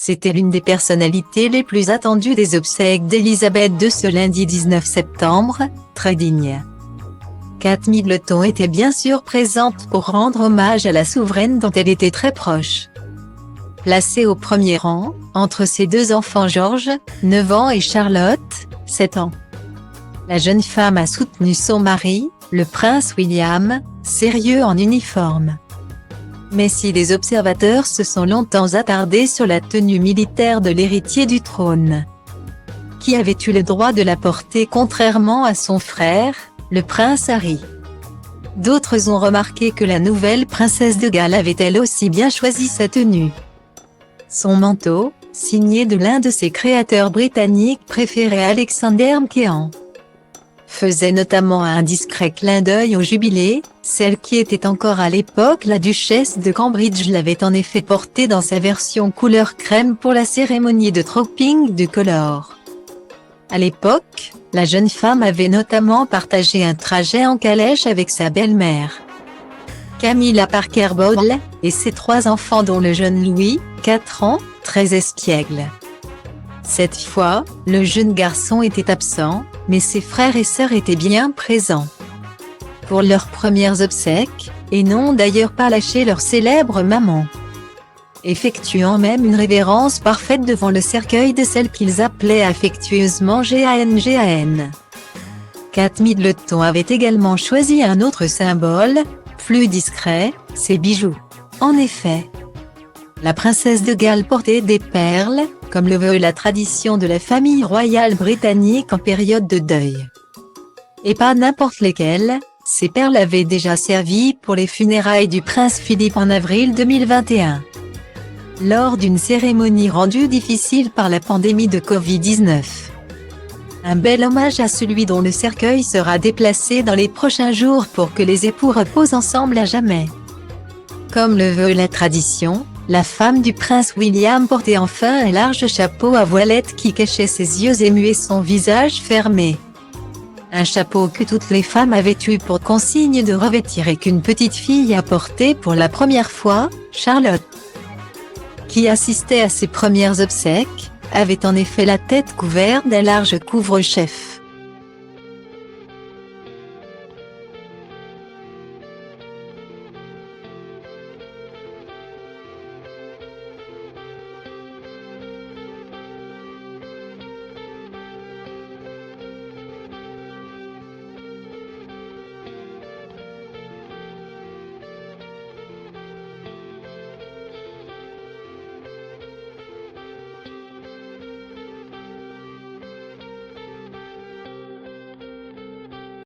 C'était l'une des personnalités les plus attendues des obsèques d'Élisabeth II ce lundi 19 septembre, très digne. Kate Middleton était bien sûr présente pour rendre hommage à la souveraine dont elle était très proche. Placée au premier rang, entre ses deux enfants George, 9 ans et Charlotte, 7 ans. La jeune femme a soutenu son mari, le prince William, sérieux en uniforme. Mais si les observateurs se sont longtemps attardés sur la tenue militaire de l'héritier du trône, qui avait eu le droit de la porter contrairement à son frère, le prince Harry. D'autres ont remarqué que la nouvelle princesse de Galles avait elle aussi bien choisi sa tenue. Son manteau, signé de l'un de ses créateurs britanniques préférés Alexander McKean, faisait notamment un discret clin d'œil au jubilé. Celle qui était encore à l'époque la duchesse de Cambridge l'avait en effet porté dans sa version couleur crème pour la cérémonie de Dropping du Color. À l'époque, la jeune femme avait notamment partagé un trajet en calèche avec sa belle-mère, Camilla Parker Bowles, et ses 3 enfants dont le jeune Louis, 4 ans, très espiègle. Cette fois, le jeune garçon était absent, mais ses frères et sœurs étaient bien présents pour leurs premières obsèques, et n'ont d'ailleurs pas lâché leur célèbre maman, effectuant même une révérence parfaite devant le cercueil de celle qu'ils appelaient affectueusement Jan. Kate Middleton avait également choisi un autre symbole, plus discret, ses bijoux. En effet, la princesse de Galles portait des perles, comme le veut la tradition de la famille royale britannique en période de deuil. Et pas n'importe lesquelles, ces perles avaient déjà servi pour les funérailles du prince Philippe en avril 2021. Lors d'une cérémonie rendue difficile par la pandémie de Covid-19. Un bel hommage à celui dont le cercueil sera déplacé dans les prochains jours pour que les époux reposent ensemble à jamais. Comme le veut la tradition, la femme du prince William portait enfin un large chapeau à voilette qui cachait ses yeux émus et son visage fermé. Un chapeau que toutes les femmes avaient eu pour consigne de revêtir et qu'une petite fille a porté pour la première fois, Charlotte, qui assistait à ses premières obsèques, avait en effet la tête couverte d'un large couvre-chef.